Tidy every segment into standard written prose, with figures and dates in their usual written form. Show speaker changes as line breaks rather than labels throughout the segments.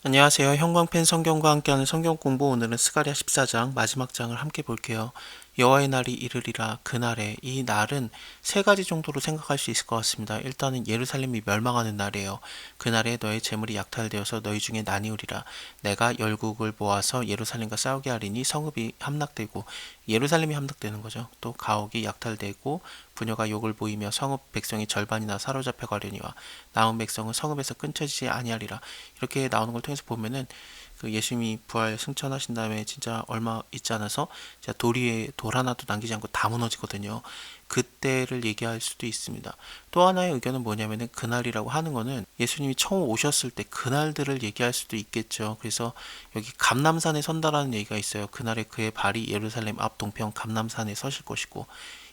안녕하세요. 형광펜 성경과 함께하는 성경 공부, 오늘은 스가랴 14장 마지막 장을 함께 볼게요. 여호와의 날이 이르리라. 그날에, 이 날은 세 가지 정도로 생각할 수 있을 것 같습니다. 일단은 예루살렘이 멸망하는 날이에요. 그날에 너의 재물이 약탈되어서 너희 중에 나뉘우리라. 내가 열국을 모아서 예루살렘과 싸우게 하리니 성읍이 함락되고, 예루살렘이 함락되는 거죠. 또 가옥이 약탈되고 부녀가 욕을 보이며 성읍 백성이 절반이나 사로잡혀 가려니와 남은 백성은 성읍에서 끊쳐지지 아니하리라. 이렇게 나오는 걸 통해서 보면은 그 예수님이 부활 승천하신 다음에 진짜 얼마 있지 않아서 진짜 돌 위에 돌 하나도 남기지 않고 다 무너지거든요. 그때를 얘기할 수도 있습니다. 또 하나의 의견은 뭐냐면은 그날이라고 하는 거는 예수님이 처음 오셨을 때 그날들을 얘기할 수도 있겠죠. 그래서 여기 감람산에 선다라는 얘기가 있어요. 그날에 그의 발이 예루살렘 앞 동편 감람산에 서실 것이고,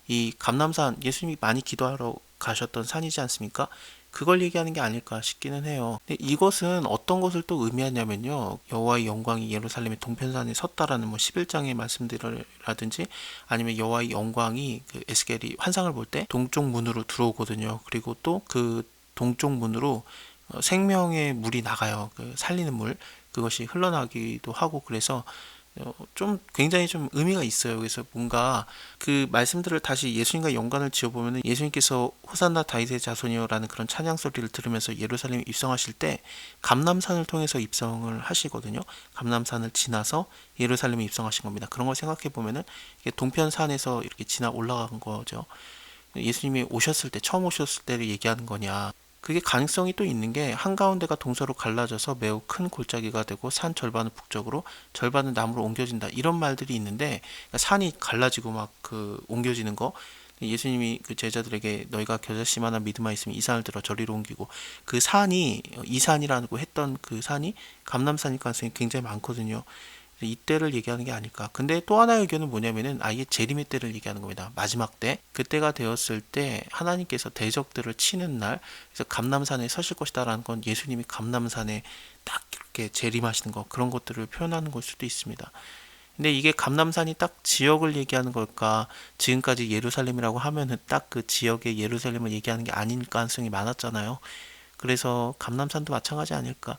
이 감람산 예수님이 많이 기도하러 가셨던 산이지 않습니까? 그걸 얘기하는 게 아닐까 싶기는 해요. 근데 이것은 어떤 것을 또 의미하냐면요. 여호와의 영광이 예루살렘의 동편산에 섰다라는 뭐 11장의 말씀들이라든지, 아니면 여호와의 영광이 그 에스겔이 환상을 볼 때 동쪽 문으로 들어오거든요. 그리고 또 그 동쪽 문으로 생명의 물이 나가요. 그 살리는 물. 그것이 흘러나기도 하고, 그래서 좀 굉장히 좀 의미가 있어요. 그래서 뭔가 그 말씀들을 다시 예수님과 연관을 지어보면, 예수님께서 호산나 다윗의 자손이여라는 그런 찬양 소리를 들으면서 예루살렘에 입성하실 때 감람산을 통해서 입성을 하시거든요. 감람산을 지나서 예루살렘에 입성하신 겁니다. 그런 걸 생각해 보면은 이게 동편산에서 이렇게 지나 올라간 거죠. 예수님이 오셨을 때, 처음 오셨을 때를 얘기하는 거냐. 그게 가능성이 또 있는 게, 한가운데가 동서로 갈라져서 매우 큰 골짜기가 되고 산 절반은 북쪽으로 절반은 남으로 옮겨진다, 이런 말들이 있는데, 그러니까 산이 갈라지고 막 그 옮겨지는 거, 예수님이 그 제자들에게 너희가 겨자씨만한 믿음만 있으면 이 산을 들어 저리로 옮기고, 그 산이 이산이라고 했던 그 산이 감람산일 가능성이 굉장히 많거든요. 이때를 얘기하는 게 아닐까. 근데 또 하나의 의견은 뭐냐면은 아예 재림의 때를 얘기하는 겁니다. 마지막 때. 그때가 되었을 때 하나님께서 대적들을 치는 날, 그래서 감람산에 서실 것이다라는 건 예수님이 감람산에 딱 이렇게 재림하시는 거, 그런 것들을 표현하는 걸 수도 있습니다. 근데 이게 감람산이 딱 지역을 얘기하는 걸까, 지금까지 예루살렘이라고 하면은 딱 그 지역의 예루살렘을 얘기하는 게 아닐 가능성이 많았잖아요. 그래서 감람산도 마찬가지 아닐까.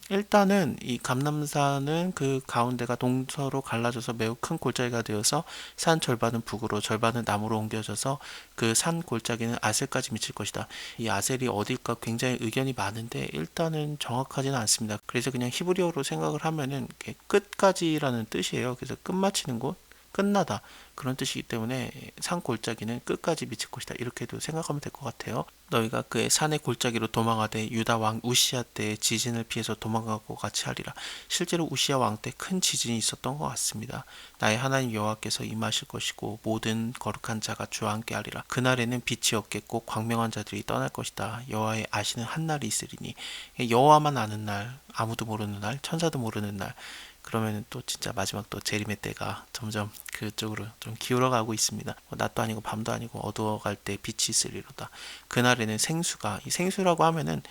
일단은 이 감람산은 그 가운데가 동서로 갈라져서 매우 큰 골짜기가 되어서 산 절반은 북으로 절반은 남으로 옮겨져서 그 산 골짜기는 아셀까지 미칠 것이다. 이 아셀이 어딜까 굉장히 의견이 많은데 일단은 정확하지는 않습니다. 그래서 그냥 히브리어로 생각을 하면은 끝까지라는 뜻이에요. 그래서 끝마치는 곳, 끝나다, 그런 뜻이기 때문에 산 골짜기는 끝까지 미칠 것이다, 이렇게도 생각하면 될 것 같아요. 너희가 그의 산의 골짜기로 도망하되 유다 왕 우시야 때의 지진을 피해서 도망가고 같이 하리라. 실제로 우시야 왕 때 큰 지진이 있었던 것 같습니다. 나의 하나님 여호와께서 임하실 것이고 모든 거룩한 자가 주와 함께 하리라. 그날에는 빛이 없겠고 광명한 자들이 떠날 것이다. 여호와의 아시는 한 날이 있으리니, 여호와만 아는 날, 아무도 모르는 날, 천사도 모르는 날. 그러면은 또 진짜 마지막 또 재림의 때가 점점 그쪽으로 좀 기울어가고 있습니다. 낮도 아니고 밤도 아니고 어두워갈 때 빛이 있으리로다. 그날에는 생수가, 이 생수라고 하면은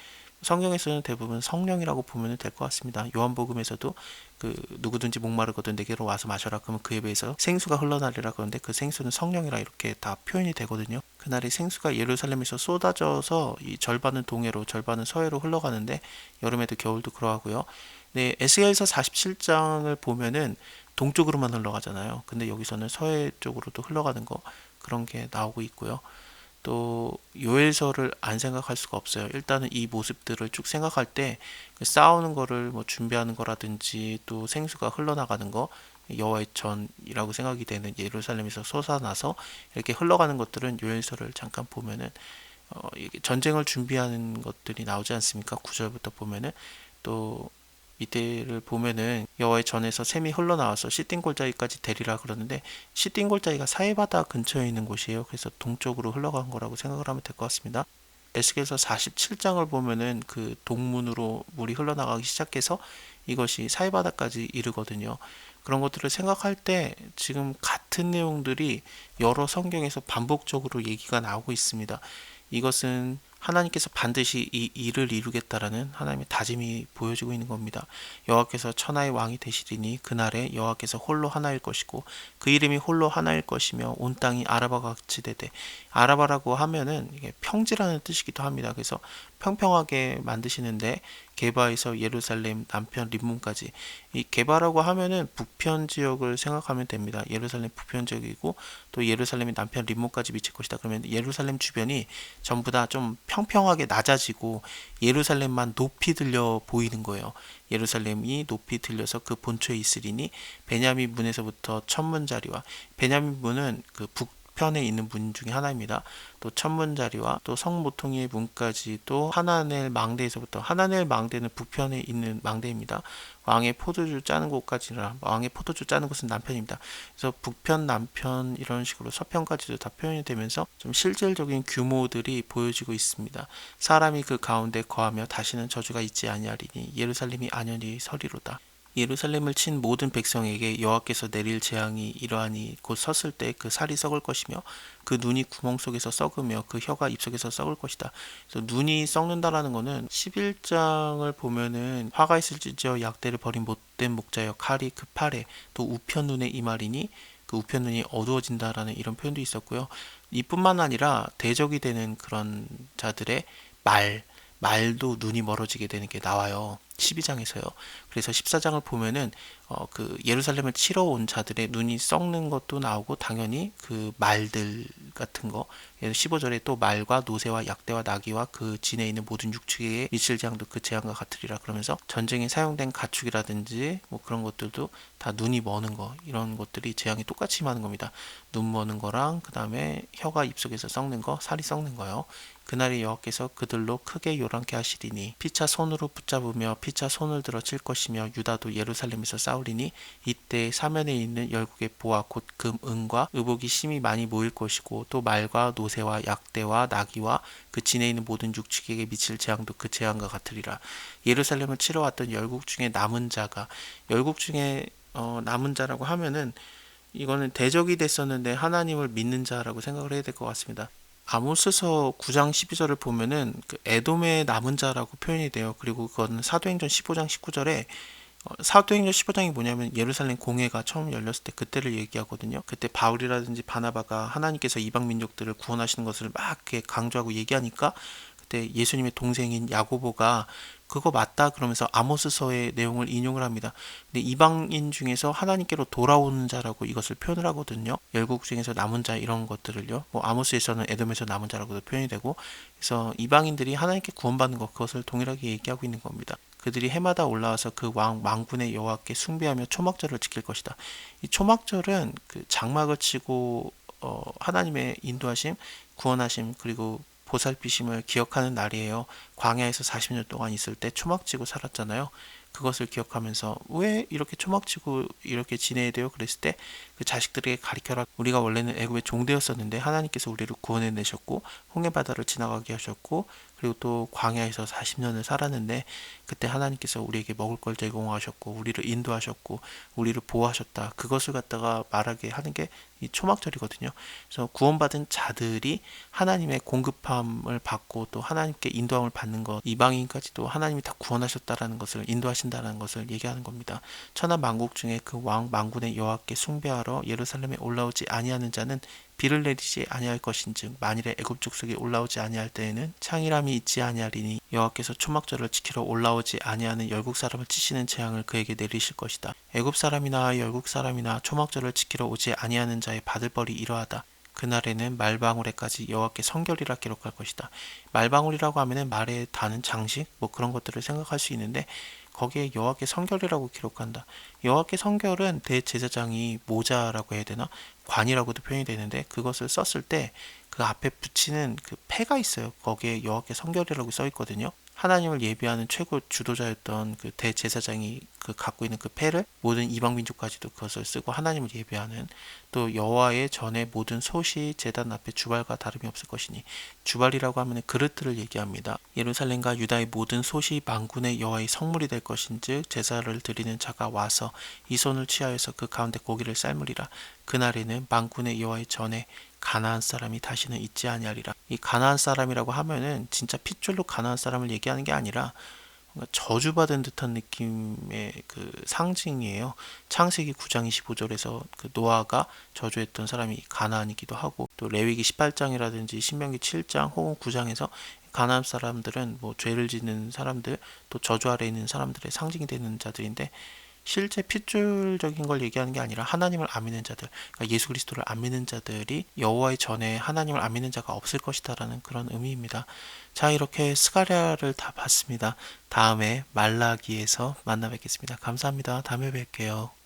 성경에서는 대부분 성령이라고 보면 될 것 같습니다. 요한복음에서도 그 누구든지 목마르거든 내게로 와서 마셔라, 그러면 그에 비해서 생수가 흘러나리라 그러는데, 그 생수는 성령이라 이렇게 다 표현이 되거든요. 그날에 생수가 예루살렘에서 쏟아져서 이 절반은 동해로 절반은 서해로 흘러가는데, 여름에도 겨울도 그러하고요. 네, 에스겔서 47장을 보면은 동쪽으로만 흘러가잖아요. 근데 여기서는 서해 쪽으로도 흘러가는 거, 그런 게 나오고 있고요. 또 요엘서를 안 생각할 수가 없어요. 일단은 이 모습들을 쭉 생각할 때 그 싸우는 거를 뭐 준비하는 거라든지, 또 생수가 흘러나가는 거, 여호와의 전이라고 생각이 되는 예루살렘에서 솟아나서 이렇게 흘러가는 것들은 요엘서를 잠깐 보면은 이게 전쟁을 준비하는 것들이 나오지 않습니까? 9절부터 보면은 또 밑에를 보면은 여호와의 전에서 샘이 흘러나와서 시딘 골짜기까지 되리라 그러는데, 시딘 골짜기가 사해바다 근처에 있는 곳이에요. 그래서 동쪽으로 흘러간 거라고 생각을 하면 될 것 같습니다. 에스겔서 47장을 보면은 그 동문으로 물이 흘러나가기 시작해서 이것이 사해바다까지 이르거든요. 그런 것들을 생각할 때 지금 같은 내용들이 여러 성경에서 반복적으로 얘기가 나오고 있습니다. 이것은 하나님께서 반드시 이 일을 이루겠다라는 하나님의 다짐이 보여지고 있는 겁니다. 여호와께서 천하의 왕이 되시리니 그날에 여호와께서 홀로 하나일 것이고 그 이름이 홀로 하나일 것이며 온 땅이 아라바가 같이 되되, 아라바라고 하면은 이게 평지라는 뜻이기도 합니다. 그래서 평평하게 만드시는데 게바에서 예루살렘 남편 림몬까지, 이 게바라고 하면은 북편 지역을 생각하면 됩니다. 예루살렘 북편 지역이고 또 예루살렘이 남편 림몬까지 미칠 것이다. 그러면 예루살렘 주변이 전부 다 좀 평평하게 낮아지고 예루살렘만 높이 들려 보이는 거예요. 예루살렘이 높이 들려서 그 본초에 있으리니 베냐민 문에서부터 천문자리와, 베냐민 문은 그 북편에 있는 문 중에 하나입니다. 또 천문자리와 또 성모퉁이의 문까지, 또 하나넬 망대에서부터, 하나넬 망대는 북편에 있는 망대입니다. 왕의 포도주 짜는 곳까지라, 왕의 포도주 짜는 곳은 남편입니다. 그래서 북편, 남편 이런 식으로 서편까지도 다 표현이 되면서 좀 실질적인 규모들이 보여지고 있습니다. 사람이 그 가운데 거하며 다시는 저주가 있지 아니하리니 예루살렘이 안연히 서리로다. 예루살렘을 친 모든 백성에게 여호와께서 내릴 재앙이 이러하니 곧 섰을 때 그 살이 썩을 것이며 그 눈이 구멍 속에서 썩으며 그 혀가 입속에서 썩을 것이다. 그래서 눈이 썩는다라는 거는 11장을 보면은 화가 있을지지어 약대를 버린 못된 목자여 칼이 그 팔에 또 우편 눈에 이말이니 그 우편 눈이 어두워진다라는 이런 표현도 있었고요. 이뿐만 아니라 대적이 되는 그런 자들의 말도 눈이 멀어지게 되는 게 나와요. 12장에서요. 그래서 14장을 보면은 그 예루살렘을 치러 온 자들의 눈이 썩는 것도 나오고, 당연히 그 말들 같은 거, 15절에 또 말과 노새와 약대와 나귀와 그 진에 있는 모든 육축에 미칠 재앙도 그 재앙과 같으리라. 그러면서 전쟁에 사용된 가축이라든지 뭐 그런 것들도 다 눈이 머는 거, 이런 것들이 재앙이 똑같이 임하는 겁니다. 눈 머는 거랑 그 다음에 혀가 입속에서 썩는 거, 살이 썩는 거요. 그날에 여호와께서 그들로 크게 요란케 하시리니 피차 손으로 붙잡으며 피차 손을 들어 칠 것이며 유다도 예루살렘에서 싸우리니 이때 사면에 있는 열국의 보화 곧 금, 은과 의복이 심히 많이 모일 것이고 또 말과 노새와 약대와 나귀와 그 진에 있는 모든 육축에게 미칠 재앙도 그 재앙과 같으리라. 예루살렘을 치러 왔던 열국 중에 남은 자가, 열국 중에 남은 자라고 하면은 이거는 대적이 됐었는데 하나님을 믿는 자라고 생각을 해야 될 것 같습니다. 아모스서 9장 12절을 보면은 그 에돔의 남은 자라고 표현이 돼요. 그리고 그거는 사도행전 15장 19절에, 사도행전 15장이 뭐냐면 예루살렘 공회가 처음 열렸을 때 그때를 얘기하거든요. 그때 바울이라든지 바나바가 하나님께서 이방 민족들을 구원하시는 것을 막 이렇게 강조하고 얘기하니까 그때 예수님의 동생인 야고보가 그거 맞다 그러면서 아모스서의 내용을 인용을 합니다. 근데 이방인 중에서 하나님께로 돌아오는 자라고 이것을 표현을 하거든요. 열국 중에서 남은 자 이런 것들을요. 뭐 아모스에서는 에돔에서 남은 자라고도 표현이 되고, 그래서 이방인들이 하나님께 구원받는 것, 그것을 동일하게 얘기하고 있는 겁니다. 그들이 해마다 올라와서 그 왕 만군의 여호와께 숭배하며 초막절을 지킬 것이다. 이 초막절은 그 장막을 치고 하나님의 인도하심, 구원하심, 그리고 보살피심을 기억하는 날이에요. 광야에서 40년 동안 있을 때 초막지고 살았잖아요. 그것을 기억하면서 왜 이렇게 초막지고 이렇게 지내야 돼요? 그랬을 때 그 자식들에게 가르쳐라. 우리가 원래는 애굽의 종되었었는데 하나님께서 우리를 구원해 내셨고 홍해바다를 지나가게 하셨고, 그리고 또 광야에서 40년을 살았는데 그때 하나님께서 우리에게 먹을 걸 제공하셨고 우리를 인도하셨고 우리를 보호하셨다. 그것을 갖다가 말하게 하는 게 이 초막절이거든요. 그래서 구원받은 자들이 하나님의 공급함을 받고 또 하나님께 인도함을 받는 것, 이방인까지도 하나님이 다 구원하셨다라는 것을, 인도하신다는 것을 얘기하는 겁니다. 천하 만국 중에 그 왕 만군의 여호와께 숭배하러 예루살렘에 올라오지 아니하는 자는 비를 내리지 아니할 것인즉 만일에 애굽 족속에 올라오지 아니할 때에는 창이람이 있지 아니하리니 여호와께서 초막절을 지키러 올라오지 아니하는 열국 사람을 치시는 재앙을 그에게 내리실 것이다. 애굽 사람이나 열국 사람이나 초막절을 지키러 오지 아니하는 자의 받을 벌이 이러하다. 그날에는 말방울에까지 여호와께 성결이라 기록할 것이다. 말방울이라고 하면은 말에 다는 장식 뭐 그런 것들을 생각할 수 있는데 거기에 여호와께 성결이라고 기록한다. 여호와께 성결은 대제사장이 모자라고 해야 되나? 관이라고도 표현이 되는데 그것을 썼을 때 그 앞에 붙이는 그 패가 있어요. 거기에 여호와께 성결이라고 써 있거든요. 하나님을 예비하는 최고 주도자였던 그 대제사장이 그 갖고 있는 그 패를 모든 이방 민족까지도 그것을 쓰고 하나님을 예배하는, 또 여호와의 전에 모든 솥이 제단 앞에 주발과 다름이 없을 것이니, 주발이라고 하면 그릇들을 얘기합니다. 예루살렘과 유다의 모든 솥이 만군의 여호와의 성물이 될 것인즉 제사를 드리는 자가 와서 이 손을 취하여서 그 가운데 고기를 삶으리라. 그날에는 만군의 여호와의 전에 가나안 사람이 다시는 있지 아니하리라. 이 가나안 사람이라고 하면은 진짜 핏줄로 가나안 사람을 얘기하는 게 아니라 뭔가 저주받은 듯한 느낌의 그 상징이에요. 창세기 9장 25절에서 그 노아가 저주했던 사람이 가나안이기도 하고, 또 레위기 18장이라든지 신명기 7장 혹은 9장에서 가나안 사람들은 뭐 죄를 짓는 사람들, 또 저주 아래 있는 사람들의 상징이 되는 자들인데 실제 핏줄적인 걸 얘기하는 게 아니라 하나님을 안 믿는 자들, 그러니까 예수 그리스도를 안 믿는 자들이 여호와의 전에 하나님을 안 믿는 자가 없을 것이다라는 그런 의미입니다. 자, 이렇게 스가랴를 다 봤습니다. 다음에 말라기에서 만나 뵙겠습니다. 감사합니다. 다음에 뵐게요.